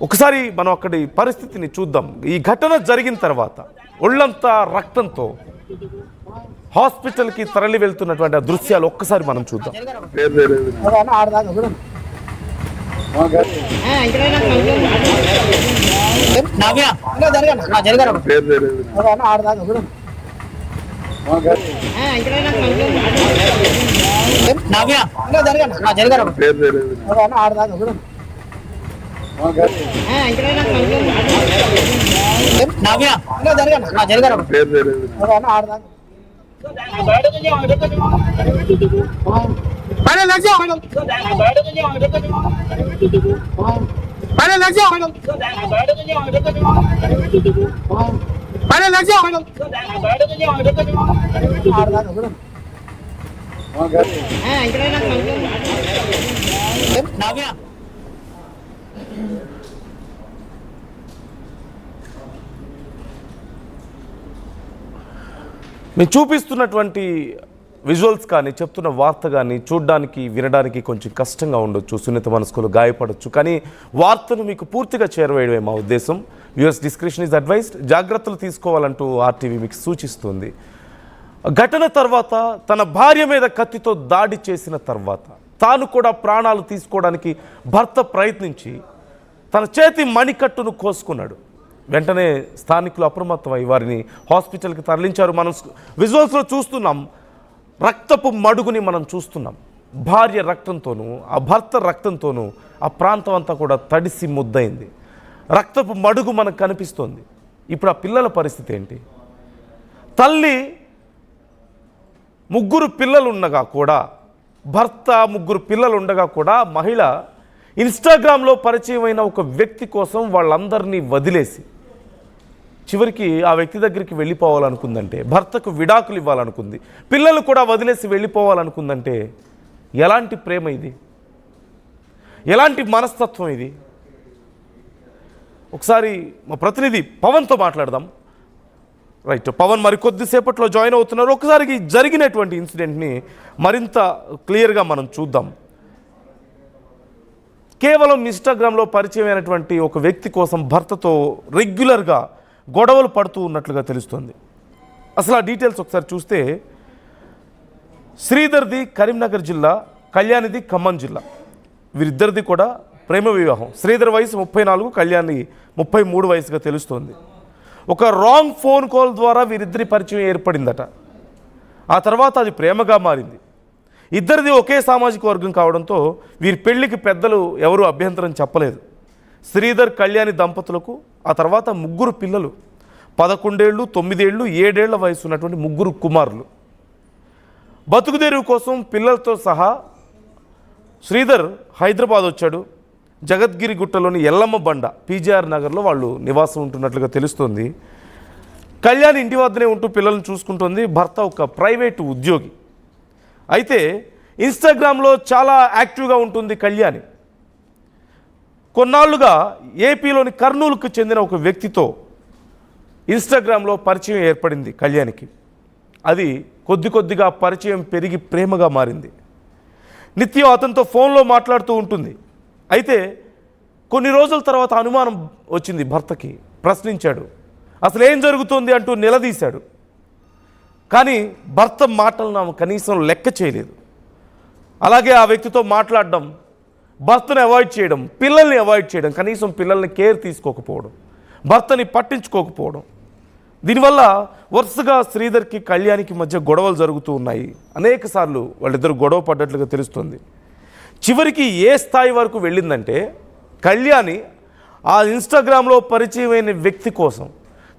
ఒకసారి మనం అక్కడి పరిస్థితిని చూద్దాం. ఈ ఘటన జరిగిన తర్వాత ఒళ్ళంతా రక్తంతో హాస్పిటల్కి తరలి వెళ్తున్నటువంటి ఆ దృశ్యాలు ఒక్కసారి మనం చూద్దాం. మేము చూపిస్తున్నటువంటి విజువల్స్ కానీ చెప్తున్న వార్త కానీ చూడడానికి వినడానికి కొంచెం కష్టంగా ఉండొచ్చు, సున్నిత మనస్కులు గాయపడవచ్చు. కానీ వార్తను మీకు పూర్తిగా చేరవేయడమే మా ఉద్దేశం. Viewers description is advised. జాగ్రత్తలు తీసుకోవాలంటూ ఆర్టీవీ మీకు సూచిస్తుంది. ఘటన తర్వాత తన భార్య మీద కత్తితో దాడి చేసిన తర్వాత తాను కూడా ప్రాణాలు తీసుకోవడానికి భర్త ప్రయత్నించి తన చేతి మణికట్టును కోసుకున్నాడు. వెంటనే స్థానికులు అప్రమత్తమై వారిని హాస్పిటల్కి తరలించారు. మనం విజువల్స్లో చూస్తున్నాం, రక్తపు మడుగుని మనం చూస్తున్నాం. భార్య రక్తంతోనూ ఆ భర్త రక్తంతోనూ ఆ ప్రాంతం అంతా కూడా తడిసి ముద్దయింది. రక్తపు మడుగు మనకు కనిపిస్తోంది. ఇప్పుడు ఆ పిల్లల పరిస్థితి ఏంటి? తల్లి ముగ్గురు పిల్లలు ఉండగా కూడా, భర్త ముగ్గురు పిల్లలు ఉండగా కూడా మహిళ ఇన్స్టాగ్రామ్లో పరిచయమైన ఒక వ్యక్తి కోసం వాళ్ళందరినీ వదిలేసి చివరికి ఆ వ్యక్తి దగ్గరికి వెళ్ళిపోవాలనుకుందంటే, భర్తకు విడాకులు ఇవ్వాలనుకుంది, పిల్లలు కూడా వదిలేసి వెళ్ళిపోవాలనుకుందంటే ఎలాంటి ప్రేమ ఇది? ఎలాంటి మనస్తత్వం ఇది? ఒకసారి మా ప్రతినిధి పవన్తో మాట్లాడదాం. రైట్, పవన్ మరి కొద్దిసేపట్లో జాయిన్ అవుతున్నారు. ఒకసారి జరిగినటువంటి ఇన్సిడెంట్ని మరింత క్లియర్గా మనం చూద్దాం. కేవలం ఇన్స్టాగ్రామ్లో పరిచయమైనటువంటి ఒక వ్యక్తి కోసం భర్తతో రెగ్యులర్గా గొడవలు పడుతూ ఉన్నట్లుగా తెలుస్తుంది. అసలు ఆ డీటెయిల్స్ ఒకసారి చూస్తే, శ్రీధర్ది కరీంనగర్ జిల్లా, కళ్యాణిది ఖమ్మం జిల్లా. వీరిద్దరిది కూడా ప్రేమ వివాహం. శ్రీధర్ వయసు 34, కళ్యాణి 33 వయసుగా తెలుస్తోంది. ఒక రాంగ్ ఫోన్ కాల్ ద్వారా వీరిద్దరి పరిచయం ఏర్పడిందట. ఆ తర్వాత అది ప్రేమగా మారింది. ఇద్దరిది ఒకే సామాజిక వర్గం కావడంతో వీరి పెళ్లికి పెద్దలు ఎవరూ అభ్యంతరం చెప్పలేదు. శ్రీధర్ కళ్యాణి దంపతులకు ఆ తర్వాత ముగ్గురు పిల్లలు, 11 ఏళ్ళు, 9 ఏళ్ళు, 7 ఏళ్ల వయసు ఉన్నటువంటి ముగ్గురు కుమారులు. బతుకుదెరువు కోసం పిల్లలతో సహా శ్రీధర్ హైదరాబాద్ వచ్చాడు. జగద్గిరి గుట్టలోని ఎల్లమ్మ బండ పీజీఆర్ నగర్లో వాళ్ళు నివాసం ఉంటున్నట్లుగా తెలుస్తుంది. కళ్యాణి ఇంటి వద్దనే ఉంటూ పిల్లల్ని చూసుకుంటుంది. భర్త ఒక ప్రైవేటు ఉద్యోగి. అయితే ఇన్స్టాగ్రామ్లో చాలా యాక్టివ్గా ఉంటుంది కళ్యాణి. కొన్నాళ్లుగా ఏపీలోని కర్నూలుకు చెందిన ఒక వ్యక్తితో ఇన్స్టాగ్రామ్లో పరిచయం ఏర్పడింది కళ్యాణికి. అది కొద్దిగా పరిచయం పెరిగి ప్రేమగా మారింది. నిత్యం అతనితో ఫోన్లో మాట్లాడుతూ ఉంటుంది. అయితే కొన్ని రోజుల తర్వాత అనుమానం వచ్చింది భర్తకి. ప్రశ్నించాడు, అసలు ఏం జరుగుతుంది అంటూ నిలదీశాడు. కానీ భర్త మాటలను ఆమె కనీసం లెక్క చేయలేదు. అలాగే ఆ వ్యక్తితో మాట్లాడడం, భర్తను అవాయిడ్ చేయడం, పిల్లల్ని అవాయిడ్ చేయడం, కనీసం పిల్లల్ని కేర్ తీసుకోకపోవడం, భర్తని పట్టించుకోకపోవడం. దీనివల్ల వరుసగా శ్రీధర్కి కళ్యాణికి మధ్య గొడవలు జరుగుతూ ఉన్నాయి. అనేక సార్లు వాళ్ళిద్దరు గొడవ పడ్డట్లుగా తెలుస్తుంది. చివరికి ఏ స్థాయి వరకు వెళ్ళిందంటే, కళ్యాణి ఆ ఇన్స్టాగ్రామ్లో పరిచయమైన వ్యక్తి కోసం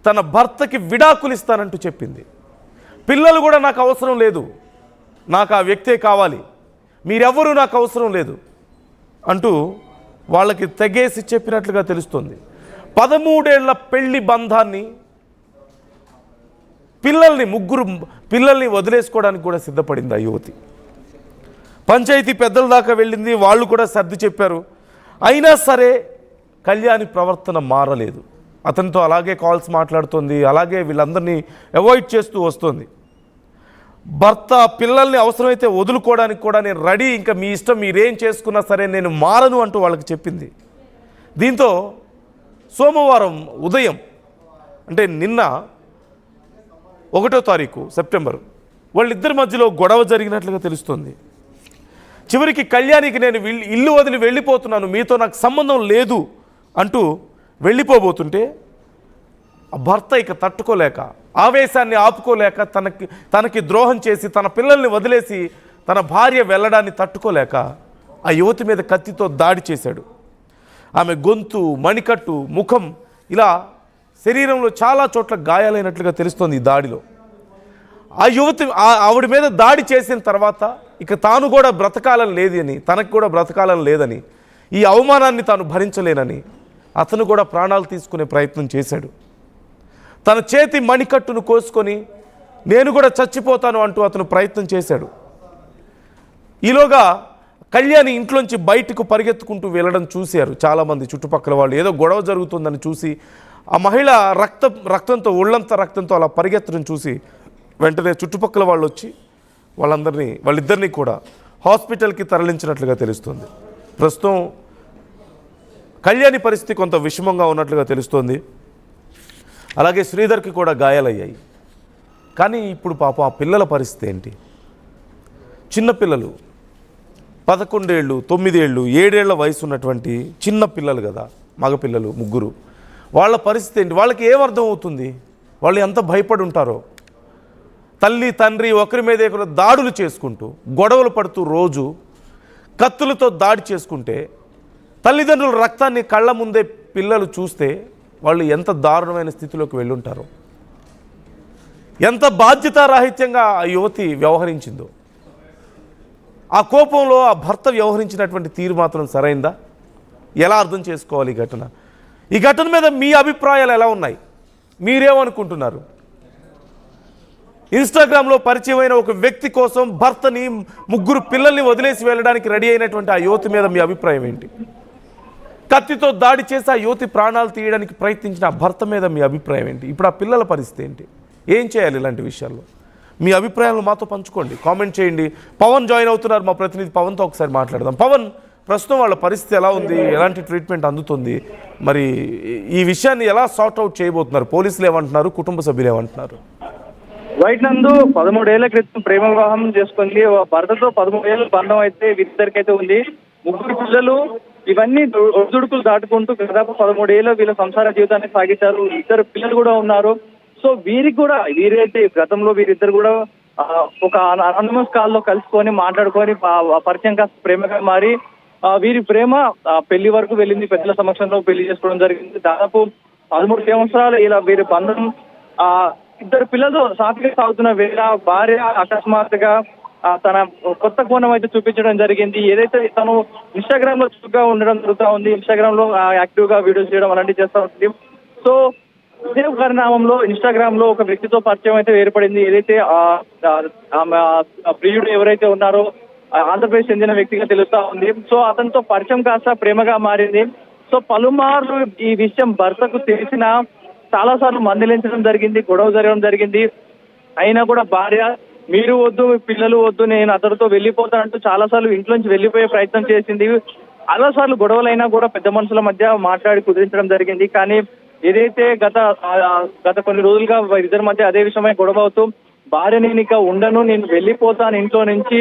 తన భర్తకి విడాకులు ఇస్తానంటూ చెప్పింది. పిల్లలు కూడా నాకు అవసరం లేదు, నాకు ఆ వ్యక్తే కావాలి, మీరెవ్వరూ నాకు అవసరం లేదు అంటూ వాళ్ళకి తెగేసి చెప్పినట్లుగా తెలుస్తుంది. 13 ఏళ్ల పెళ్లి బంధాన్ని, ముగ్గురు పిల్లల్ని వదిలేసుకోవడానికి కూడా సిద్ధపడింది ఆ యువతి. పంచాయతీ పెద్దల దాకా వెళ్ళింది, వాళ్ళు కూడా సర్ది చెప్పారు. అయినా సరే కళ్యాణి ప్రవర్తన మారలేదు. అతనితో అలాగే కాల్స్ మాట్లాడుతుంది, అలాగే వీళ్ళందరినీ అవాయిడ్ చేస్తూ వస్తుంది. భర్త పిల్లల్ని అవసరమైతే వదులుకోవడానికి కూడా నేను రెడీ, ఇంకా మీ ఇష్టం, మీరేం చేసుకున్నా సరే నేను మారను అంటూ వాళ్ళకి చెప్పింది. దీంతో సోమవారం ఉదయం అంటే నిన్న 1వ తారీఖు సెప్టెంబర్ వాళ్ళిద్దరి మధ్యలో గొడవ జరిగినట్లుగా తెలుస్తుంది. చివరికి కళ్యాణికి నేను ఇల్లు వదిలి వెళ్ళిపోతున్నాను, మీతో నాకు సంబంధం లేదు అంటూ వెళ్ళిపోబోతుంటే ఆ భర్త ఇక తట్టుకోలేక, ఆవేశాన్ని ఆపుకోలేక, తనకి ద్రోహం చేసి తన పిల్లల్ని వదిలేసి తన భార్య వెళ్ళడాన్ని తట్టుకోలేక ఆ యువతి మీద కత్తితో దాడి చేశాడు. ఆమె గొంతు, మణికట్టు, ముఖం ఇలా శరీరంలో చాలా చోట్ల గాయాలైనట్లుగా తెలుస్తోంది ఈ దాడిలో. ఆ యువతి ఆవిడ మీద దాడి చేసిన తర్వాత ఇక తాను కూడా బ్రతకాలని లేదని, తనకు కూడా బ్రతకాలని లేదని, ఈ అవమానాన్ని తాను భరించలేనని అతను కూడా ప్రాణాలు తీసుకునే ప్రయత్నం చేశాడు. తన చేతి మణికట్టును కోసుకొని నేను కూడా చచ్చిపోతాను అంటూ అతను ప్రయత్నం చేశాడు. ఈలోగా కళ్యాణి ఇంట్లోంచి బయటకు పరిగెత్తుకుంటూ వెళ్ళడం చూశారు చాలామంది చుట్టుపక్కల వాళ్ళు. ఏదో గొడవ జరుగుతుందని చూసి ఆ మహిళ రక్తంతో ఒళ్ళంతా రక్తంతో అలా పరిగెత్తడం చూసి వెంటనే చుట్టుపక్కల వాళ్ళు వచ్చి వాళ్ళిద్దరినీ కూడా హాస్పిటల్కి తరలించినట్లుగా తెలుస్తుంది. ప్రస్తుతం కళ్యాణి పరిస్థితి కొంత విషమంగా ఉన్నట్లుగా తెలుస్తోంది. అలాగే శ్రీధర్కి కూడా గాయాలయ్యాయి. కానీ ఇప్పుడు పాపం ఆ పిల్లల పరిస్థితి ఏంటి? చిన్నపిల్లలు 11 ఏళ్ళు, 9 ఏళ్ళు, 7 ఏళ్ల వయసు ఉన్నటువంటి చిన్న పిల్లలు కదా, మగపిల్లలు ముగ్గురు. వాళ్ళ పరిస్థితి ఏంటి? వాళ్ళకి ఏమర్థం అవుతుంది? వాళ్ళు ఎంత భయపడి ఉంటారో. తల్లి తండ్రి ఒకరి మీద ఒకరు దాడులు చేసుకుంటూ, గొడవలు పడుతూ, రోజు కత్తులతో దాడి చేసుకుంటే తల్లిదండ్రుల రక్తాన్ని కళ్ళ ముందే పిల్లలు చూస్తే వాళ్ళు ఎంత దారుణమైన స్థితిలోకి వెళ్ళుంటారో, ఎంత బాధ్యతారాహిత్యంగా ఆ యువతి వ్యవహరించిందో. ఆ కోపంలో ఆ భర్త వ్యవహరించినటువంటి తీరు మాత్రం సరైందా? ఎలా అర్థం చేసుకోవాలి ఈ ఘటన? ఈ ఘటన మీద మీ అభిప్రాయాలు ఎలా ఉన్నాయి? మీరేమనుకుంటున్నారు? ఇన్స్టాగ్రామ్లో పరిచయమైన ఒక వ్యక్తి కోసం భర్తని, 3 పిల్లల్ని వదిలేసి వెళ్ళడానికి రెడీ అయినటువంటి ఆ యువతి మీద మీ అభిప్రాయం ఏంటి? కత్తితో దాడి చేసి ఆ యువతి ప్రాణాలు తీయడానికి ప్రయత్నించిన ఆ భర్త మీద మీ అభిప్రాయం ఏంటి? ఇప్పుడు ఆ పిల్లల పరిస్థితి ఏంటి? ఏం చేయాలి ఇలాంటి విషయాల్లో? మీ అభిప్రాయాలను మాతో పంచుకోండి, కామెంట్ చేయండి. పవన్ జాయిన్ అవుతున్నారు, మా ప్రతినిధి పవన్తో ఒకసారి మాట్లాడదాం. పవన్, ప్రస్తుతం వాళ్ళ పరిస్థితి ఎలా ఉంది? ఎలాంటి ట్రీట్మెంట్ అందుతుంది? మరి ఈ విషయాన్ని ఎలా సార్ట్ అవుట్ చేయబోతున్నారు? పోలీసులు ఏమంటున్నారు? కుటుంబ సభ్యులు ఏమంటున్నారు? వైట్ నందు 13 ఏళ్ల క్రితం ప్రేమ వివాహం చేసుకుంది. భర్తతో 13 ఏళ్ళ బంధం అయితే వీరిద్దరికైతే ఉంది. 3 పిల్లలు. ఇవన్నీ ఒడిదుడుకులు దాటుకుంటూ దాదాపు 13 ఏళ్ళు వీళ్ళ సంసార జీవితాన్ని సాగించారు. 2 పిల్లలు కూడా ఉన్నారు. సో వీరైతే గతంలో వీరిద్దరు కూడా ఒక అనమస్ కాల్లో కలుసుకొని మాట్లాడుకొని పరిచయం కాస్త ప్రేమగా మారి వీరి ప్రేమ పెళ్లి వరకు వెళ్ళింది. పెద్దల సమక్షంలో పెళ్లి చేసుకోవడం జరిగింది. దాదాపు 13 సంవత్సరాలు ఇలా వీరి బంధం 2 పిల్లలతో సాఫీగా సాగుతున్న వేళ భార్య అకస్మాత్తుగా తన కొత్త కోణం అయితే చూపించడం జరిగింది. ఏదైతే తను ఇన్స్టాగ్రామ్ లో చురుగ్గా ఉండడం జరుగుతూ ఉంది, ఇన్స్టాగ్రామ్ లో యాక్టివ్ గా వీడియోస్ చేయడం అలాంటివి చేస్తూ ఉంటుంది. సో ఇదే పరిణామంలో ఇన్స్టాగ్రామ్ లో ఒక వ్యక్తితో పరిచయం అయితే ఏర్పడింది. ఏదైతే ప్రియుడు ఎవరైతే ఉన్నారో ఆంధ్రప్రదేశ్ చెందిన వ్యక్తిగా తెలుస్తా ఉంది. సో అతనితో పరిచయం కాస్త ప్రేమగా మారింది. సో పలుమార్లు ఈ విషయం భర్తకు తెలిసిన చాలా సార్లు మందలించడం జరిగింది, గొడవ జరగడం జరిగింది. అయినా కూడా భార్య మీరు వద్దు, పిల్లలు వద్దు, నేను అతడితో వెళ్ళిపోతానంటూ చాలా సార్లు ఇంట్లోంచి వెళ్ళిపోయే ప్రయత్నం చేసింది. చాలా సార్లు గొడవలైనా కూడా పెద్ద మనుషుల మధ్య మాట్లాడి కుదిరించడం జరిగింది. కానీ ఏదైతే గత కొన్ని రోజులుగా ఇద్దరి మధ్య అదే విషయమై గొడవ అవుతూ భార్య నేను ఇక ఉండను, నేను వెళ్ళిపోతాను ఇంట్లో నుంచి,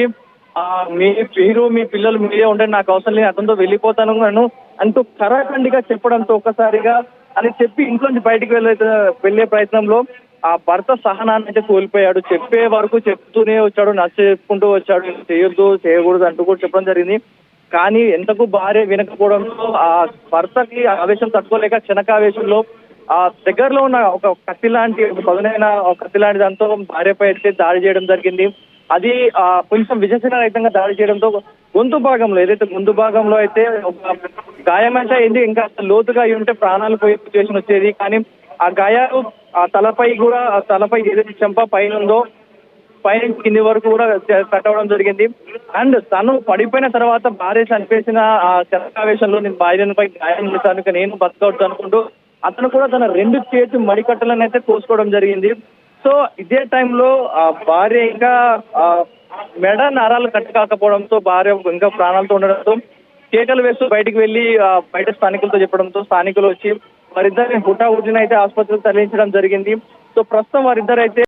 మీరు మీ పిల్లలు మీరే ఉండండి, నాకు అవసరం లేదు, అతనితో వెళ్ళిపోతాను అంటూ కరాఖండిగా చెప్పడంతో ఒక్కసారిగా అని చెప్పి ఇంట్లోంచి బయటికి వెళ్లే ప్రయత్నంలో ఆ భర్త సహనాన్ని అయితే కోల్పోయాడు. చెప్పే వరకు చెప్తూనే వచ్చాడు, నచ్చ చెప్పుకుంటూ వచ్చాడు, చేయొద్దు చేయకూడదు అంటూ కూడా చెప్పడం జరిగింది. కానీ ఎంతకు భార్య వినకపోవడంతో ఆ భర్తకి ఆవేశం తట్టుకోలేక క్షణకావేశంలో ఆ దగ్గరలో ఉన్న ఒక కత్తి లాంటి పదునైన కత్తి లాంటి దాంతో భార్యపై అయితే దాడి చేయడం జరిగింది. అది కొంచెం విచక్షణరహితంగా దాడి చేయడంతో గొంతు భాగంలో ఏదైతే ముందు భాగంలో అయితే ఒక గాయమైతే అయింది. ఇంకా లోతుగా అయి ఉంటే ప్రాణాలు పోయే సిచ్యువేషన్ వచ్చేది. కానీ ఆ గాయాలు ఆ తలపై ఏదైతే చెంప పైన ఉందో పైన కింది వరకు కూడా కట్టవడం జరిగింది. అండ్ తను పడిపోయిన తర్వాత భార్య చనిపేసిన ఆ చరకావేశంలో నేను భార్యపై గాయం చేశాను, నేను బతకవచ్చు అనుకుంటూ అతను కూడా తన 2 చేతి మడికట్టలను అయితే కోసుకోవడం జరిగింది. సో ఇదే టైంలో భార్య ఇంకా మెడ నరాలు కట్టు కాకపోవడంతో భార్య ఇంకా ప్రాణాలతో ఉండడంతో కేకలు వేస్తూ బయటికి వెళ్లి బయట స్థానికులతో చెప్పడంతో స్థానికులు వచ్చి వారిద్దరిని హుటాహుటిన అయితే ఆసుపత్రికి తరలించడం జరిగింది. సో ప్రస్తుతం వారిద్దరైతే